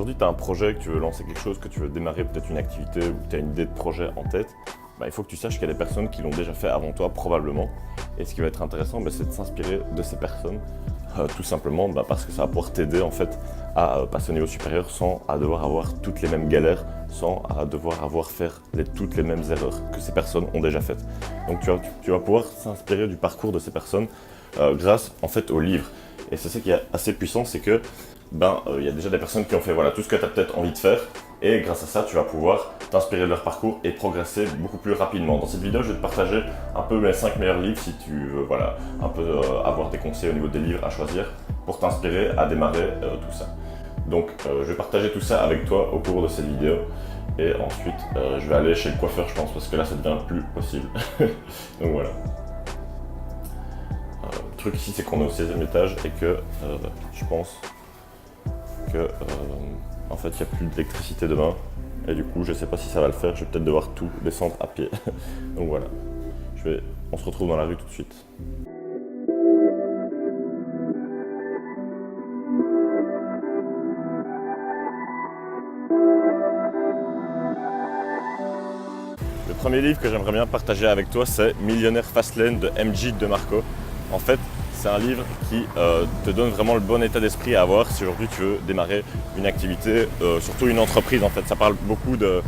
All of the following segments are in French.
aujourd'hui tu as un projet, que tu veux lancer quelque chose, que tu veux démarrer peut-être une activité ou que tu as une idée de projet en tête, il faut que tu saches qu'il y a des personnes qui l'ont déjà fait avant toi probablement. Et ce qui va être intéressant, c'est de s'inspirer de ces personnes, tout simplement parce que ça va pouvoir t'aider en fait à passer au niveau supérieur sans devoir avoir toutes les mêmes galères, sans devoir faire toutes les mêmes erreurs que ces personnes ont déjà faites. Donc tu vas pouvoir s'inspirer du parcours de ces personnes grâce en fait aux livres. Et c'est ça qui est assez puissant, c'est que y a déjà des personnes qui ont fait tout ce que tu as peut-être envie de faire, et grâce à ça tu vas pouvoir t'inspirer de leur parcours et progresser beaucoup plus rapidement. Dans cette vidéo je vais te partager un peu mes 5 meilleurs livres si tu veux un peu avoir des conseils au niveau des livres à choisir pour t'inspirer à démarrer tout ça. Donc je vais partager tout ça avec toi au cours de cette vidéo, et ensuite je vais aller chez le coiffeur je pense, parce que là ça devient plus possible. Donc voilà. Le truc ici c'est qu'on est au 16e étage et que je pense que en fait il n'y a plus d'électricité demain, et du coup je sais pas si ça va le faire, je vais peut-être devoir tout descendre à pied. Donc voilà, on se retrouve dans la rue tout de suite. Le premier livre que j'aimerais bien partager avec toi, c'est Millionnaire Fastlane de MJ DeMarco. En fait, c'est un livre qui te donne vraiment le bon état d'esprit à avoir si aujourd'hui tu veux démarrer une activité, surtout une entreprise en fait. Ça parle beaucoup de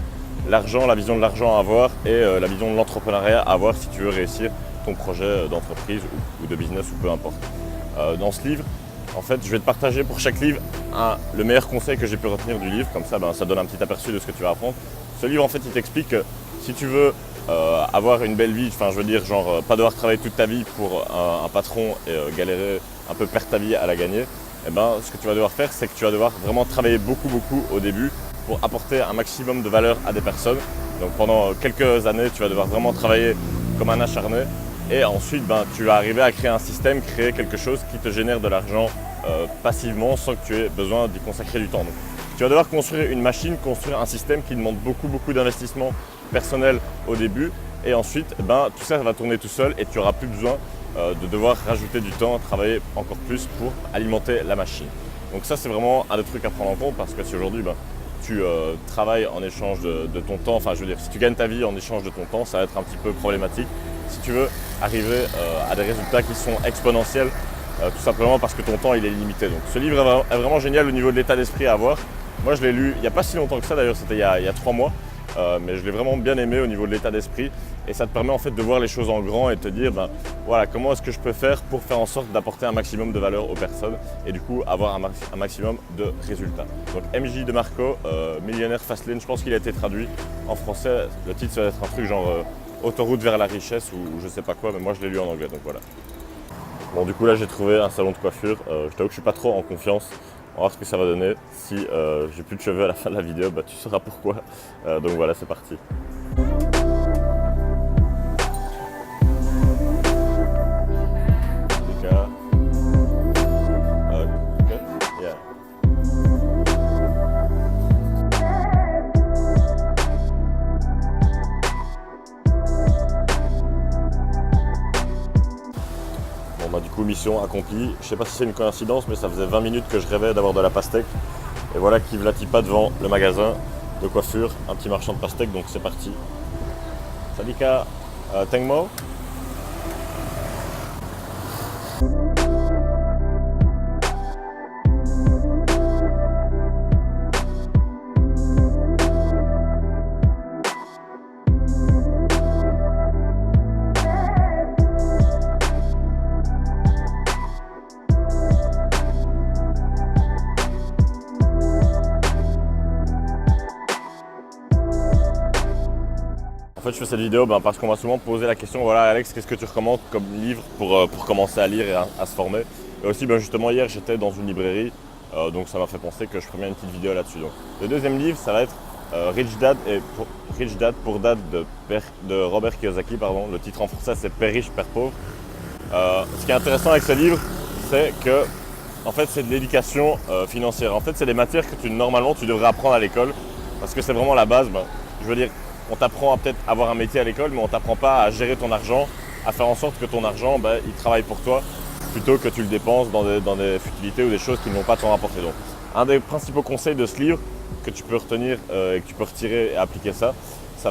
l'argent, la vision de l'argent à avoir et la vision de l'entrepreneuriat à avoir si tu veux réussir ton projet d'entreprise ou de business ou peu importe. Dans ce livre, en fait, je vais te partager pour chaque livre le meilleur conseil que j'ai pu retenir du livre, comme ça ça donne un petit aperçu de ce que tu vas apprendre. Ce livre en fait il t'explique que si tu veux avoir une belle vie, je veux dire pas devoir travailler toute ta vie pour un patron et galérer, un peu perdre ta vie à la gagner, ce que tu vas devoir faire, c'est que tu vas devoir vraiment travailler beaucoup au début pour apporter un maximum de valeur à des personnes. Donc pendant quelques années, tu vas devoir vraiment travailler comme un acharné, et ensuite tu vas arriver à créer un système, créer quelque chose qui te génère de l'argent passivement sans que tu aies besoin d'y consacrer du temps. Donc, tu vas devoir construire une machine, construire un système qui demande beaucoup d'investissement personnel au début, et ensuite tout ça va tourner tout seul et tu n'auras plus besoin de devoir rajouter du temps, travailler encore plus pour alimenter la machine. Donc ça c'est vraiment un des trucs à prendre en compte, parce que si aujourd'hui tu travailles en échange de ton temps, si tu gagnes ta vie en échange de ton temps, ça va être un petit peu problématique si tu veux arriver à des résultats qui sont exponentiels, tout simplement parce que ton temps il est limité. Donc ce livre est vraiment génial au niveau de l'état d'esprit à avoir. Moi je l'ai lu il n'y a pas si longtemps que ça, d'ailleurs c'était il y a 3 mois, mais je l'ai vraiment bien aimé au niveau de l'état d'esprit, et ça te permet en fait de voir les choses en grand et de te dire comment est-ce que je peux faire pour faire en sorte d'apporter un maximum de valeur aux personnes et du coup avoir un maximum de résultats. Donc MJ DeMarco, Millionnaire Fastlane, je pense qu'il a été traduit en français, le titre ça va être un truc Autoroute vers la richesse ou je sais pas quoi, mais moi je l'ai lu en anglais, donc voilà. Bon, du coup là j'ai trouvé un salon de coiffure, je t'avoue que je suis pas trop en confiance. On va voir ce que ça va donner. Si j'ai plus de cheveux à la fin de la vidéo, tu sauras pourquoi. Donc voilà, c'est parti. Du coup, mission accomplie. Je sais pas si c'est une coïncidence, mais ça faisait 20 minutes que je rêvais d'avoir de la pastèque. Et voilà qui Vlatipa devant le magasin de coiffure, un petit marchand de pastèques, donc c'est parti. Sadika, Tengmo. En fait, je fais cette vidéo parce qu'on m'a souvent posé la question, voilà Alex, qu'est-ce que tu recommandes comme livre pour commencer à lire et à se former. Et aussi, justement, hier, j'étais dans une librairie, donc ça m'a fait penser que je ferais bien une petite vidéo là-dessus. Donc, le deuxième livre, ça va être Rich Dad Poor Dad de Robert Kiyosaki. Pardon. Le titre en français, c'est Père riche, Père pauvre. Ce qui est intéressant avec ce livre, c'est que en fait, c'est de l'éducation financière. En fait, c'est des matières que normalement, tu devrais apprendre à l'école, parce que c'est vraiment la base. Je veux dire, on t'apprend à peut-être avoir un métier à l'école, mais on ne t'apprend pas à gérer ton argent, à faire en sorte que ton argent, il travaille pour toi, plutôt que tu le dépenses dans des futilités ou des choses qui ne vont pas t'en rapporter. Donc, Un des principaux conseils de ce livre que tu peux retenir et que tu peux retirer et appliquer ça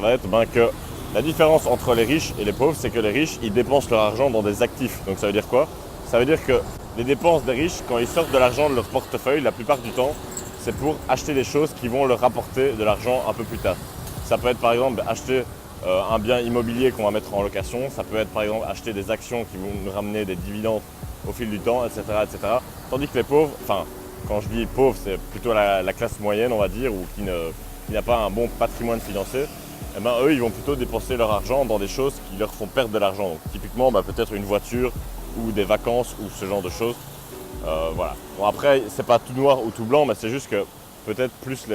va être que la différence entre les riches et les pauvres, c'est que les riches, ils dépensent leur argent dans des actifs. Donc ça veut dire quoi? Ça veut dire que les dépenses des riches, quand ils sortent de l'argent de leur portefeuille, la plupart du temps, c'est pour acheter des choses qui vont leur rapporter de l'argent un peu plus tard. Ça peut être par exemple acheter un bien immobilier qu'on va mettre en location, ça peut être par exemple acheter des actions qui vont nous ramener des dividendes au fil du temps, etc. etc. Tandis que les pauvres, enfin quand je dis pauvres, c'est plutôt la classe moyenne on va dire, ou qui n'a pas un bon patrimoine financier, eh ben, eux ils vont plutôt dépenser leur argent dans des choses qui leur font perdre de l'argent. Donc, typiquement peut-être une voiture ou des vacances ou ce genre de choses. Voilà. Bon après c'est pas tout noir ou tout blanc, mais c'est juste que peut-être plus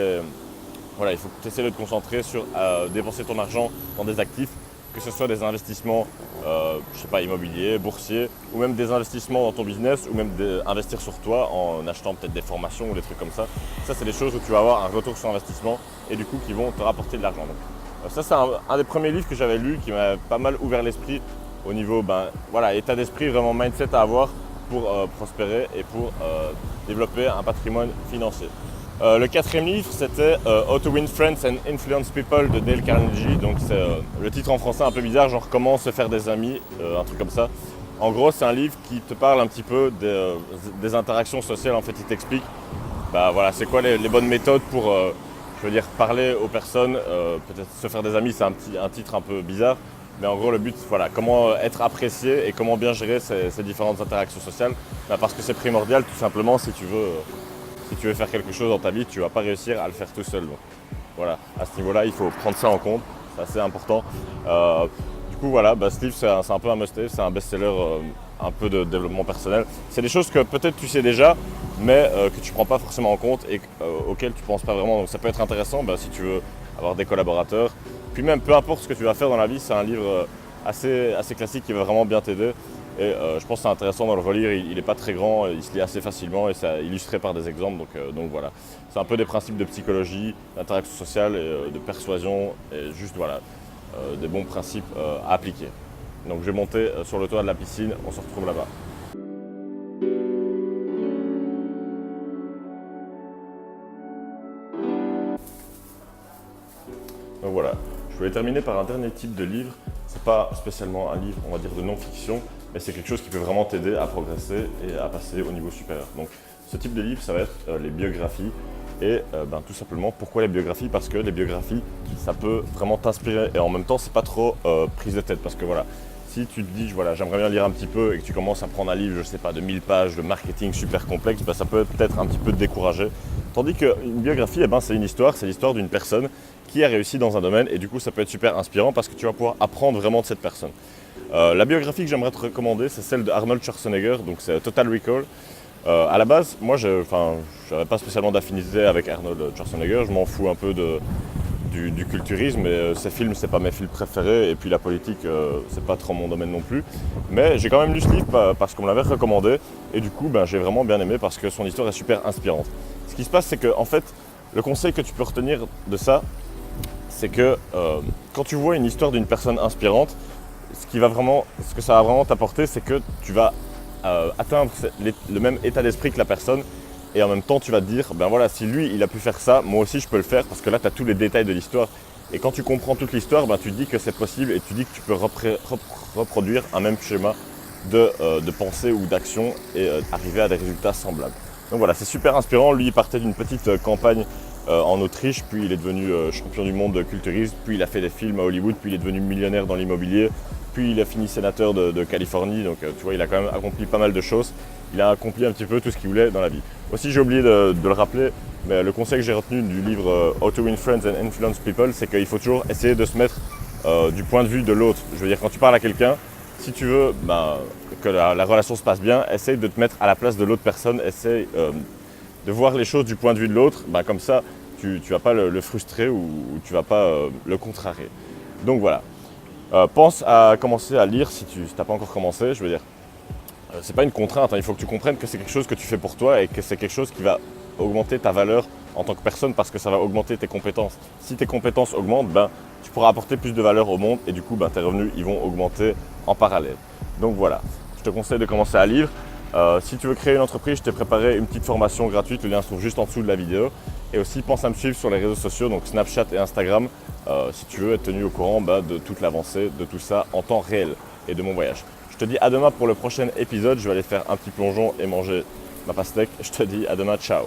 voilà, il faut que tu essaies de te concentrer sur dépenser ton argent dans des actifs, que ce soit des investissements, je sais pas, immobiliers, boursiers, ou même des investissements dans ton business, ou même investir sur toi en achetant peut-être des formations ou des trucs comme ça. Ça, c'est des choses où tu vas avoir un retour sur investissement et du coup qui vont te rapporter de l'argent. Donc, ça, c'est un des premiers livres que j'avais lu qui m'a pas mal ouvert l'esprit au niveau voilà, état d'esprit, vraiment mindset à avoir pour prospérer et pour développer un patrimoine financier. Le quatrième livre, c'était How to Win Friends and Influence People de Dale Carnegie. Donc c'est le titre en français un peu bizarre, genre comment se faire des amis, un truc comme ça. En gros, c'est un livre qui te parle un petit peu des interactions sociales. En fait, il t'explique voilà, c'est quoi les bonnes méthodes pour je veux dire, parler aux personnes, peut-être se faire des amis, c'est un titre un peu bizarre. Mais en gros, le but, voilà, comment être apprécié et comment bien gérer ces différentes interactions sociales. Parce que c'est primordial, tout simplement, si tu veux faire quelque chose dans ta vie, tu ne vas pas réussir à le faire tout seul. Donc, voilà, à ce niveau-là, il faut prendre ça en compte, c'est assez important. Du coup, voilà, ce livre, c'est un peu un must-have, c'est un best-seller un peu de développement personnel. C'est des choses que peut-être tu sais déjà, mais que tu ne prends pas forcément en compte et auxquelles tu ne penses pas vraiment. Donc ça peut être intéressant si tu veux avoir des collaborateurs. Puis même, peu importe ce que tu vas faire dans la vie, c'est un livre assez classique qui va vraiment bien t'aider. Et je pense que c'est intéressant de le relire, il n'est pas très grand, il se lit assez facilement et c'est illustré par des exemples. Donc voilà, c'est un peu des principes de psychologie, d'interaction sociale et de persuasion et juste voilà, des bons principes à appliquer. Donc je vais monter sur le toit de la piscine, on se retrouve là-bas. Donc voilà, je voulais terminer par un dernier type de livre. C'est pas spécialement un livre, on va dire, de non-fiction, mais c'est quelque chose qui peut vraiment t'aider à progresser et à passer au niveau supérieur. Donc ce type de livre, ça va être les biographies. Et tout simplement, pourquoi les biographies? Parce que les biographies, ça peut vraiment t'inspirer et en même temps, c'est pas trop prise de tête. Parce que voilà, si tu te dis, voilà, j'aimerais bien lire un petit peu et que tu commences à prendre un livre, je sais pas, de 1000 pages de marketing super complexe, ça peut peut-être un petit peu te décourager. Tandis qu'une biographie, c'est une histoire, c'est l'histoire d'une personne qui a réussi dans un domaine et du coup, ça peut être super inspirant parce que tu vas pouvoir apprendre vraiment de cette personne. La biographie que j'aimerais te recommander, c'est celle de Arnold Schwarzenegger, donc c'est Total Recall. À la base, moi, je n'avais pas spécialement d'affinité avec Arnold Schwarzenegger, je m'en fous un peu du culturisme, et ces films, c'est pas mes films préférés, et puis la politique, c'est pas trop mon domaine non plus. Mais j'ai quand même lu ce livre parce qu'on me l'avait recommandé, et du coup, j'ai vraiment bien aimé parce que son histoire est super inspirante. Ce qui se passe, c'est que, en fait, le conseil que tu peux retenir de ça, c'est que quand tu vois une histoire d'une personne inspirante, ce que ça va vraiment t'apporter, c'est que tu vas atteindre le même état d'esprit que la personne et en même temps tu vas te dire, voilà, si lui il a pu faire ça, moi aussi je peux le faire parce que là tu as tous les détails de l'histoire et quand tu comprends toute l'histoire, tu te dis que c'est possible et tu dis que tu peux reproduire un même schéma de pensée ou d'action et arriver à des résultats semblables. Donc voilà, c'est super inspirant. Lui il partait d'une petite campagne en Autriche, puis il est devenu champion du monde de culturisme, puis il a fait des films à Hollywood, puis il est devenu millionnaire dans l'immobilier, puis il a fini sénateur de Californie, donc tu vois, il a quand même accompli pas mal de choses. Il a accompli un petit peu tout ce qu'il voulait dans la vie. Aussi, j'ai oublié de le rappeler, mais le conseil que j'ai retenu du livre How to Win Friends and Influence People, c'est qu'il faut toujours essayer de se mettre du point de vue de l'autre. Je veux dire, quand tu parles à quelqu'un, si tu veux que la relation se passe bien, essaye de te mettre à la place de l'autre personne, essaye de voir les choses du point de vue de l'autre, comme ça tu ne vas pas le frustrer ou tu ne vas pas le contrarier. Donc voilà, pense à commencer à lire si tu n'as pas encore commencé, je veux dire, c'est pas une contrainte, il faut que tu comprennes que c'est quelque chose que tu fais pour toi et que c'est quelque chose qui va augmenter ta valeur en tant que personne parce que ça va augmenter tes compétences. Si tes compétences augmentent, tu pourras apporter plus de valeur au monde et du coup tes revenus ils vont augmenter en parallèle. Donc voilà, je te conseille de commencer à lire. Si tu veux créer une entreprise, je t'ai préparé une petite formation gratuite, le lien se trouve juste en dessous de la vidéo. Et aussi pense à me suivre sur les réseaux sociaux, donc Snapchat et Instagram, si tu veux être tenu au courant de toute l'avancée de tout ça en temps réel et de mon voyage. Je te dis à demain pour le prochain épisode, je vais aller faire un petit plongeon et manger ma pastèque. Je te dis à demain, ciao.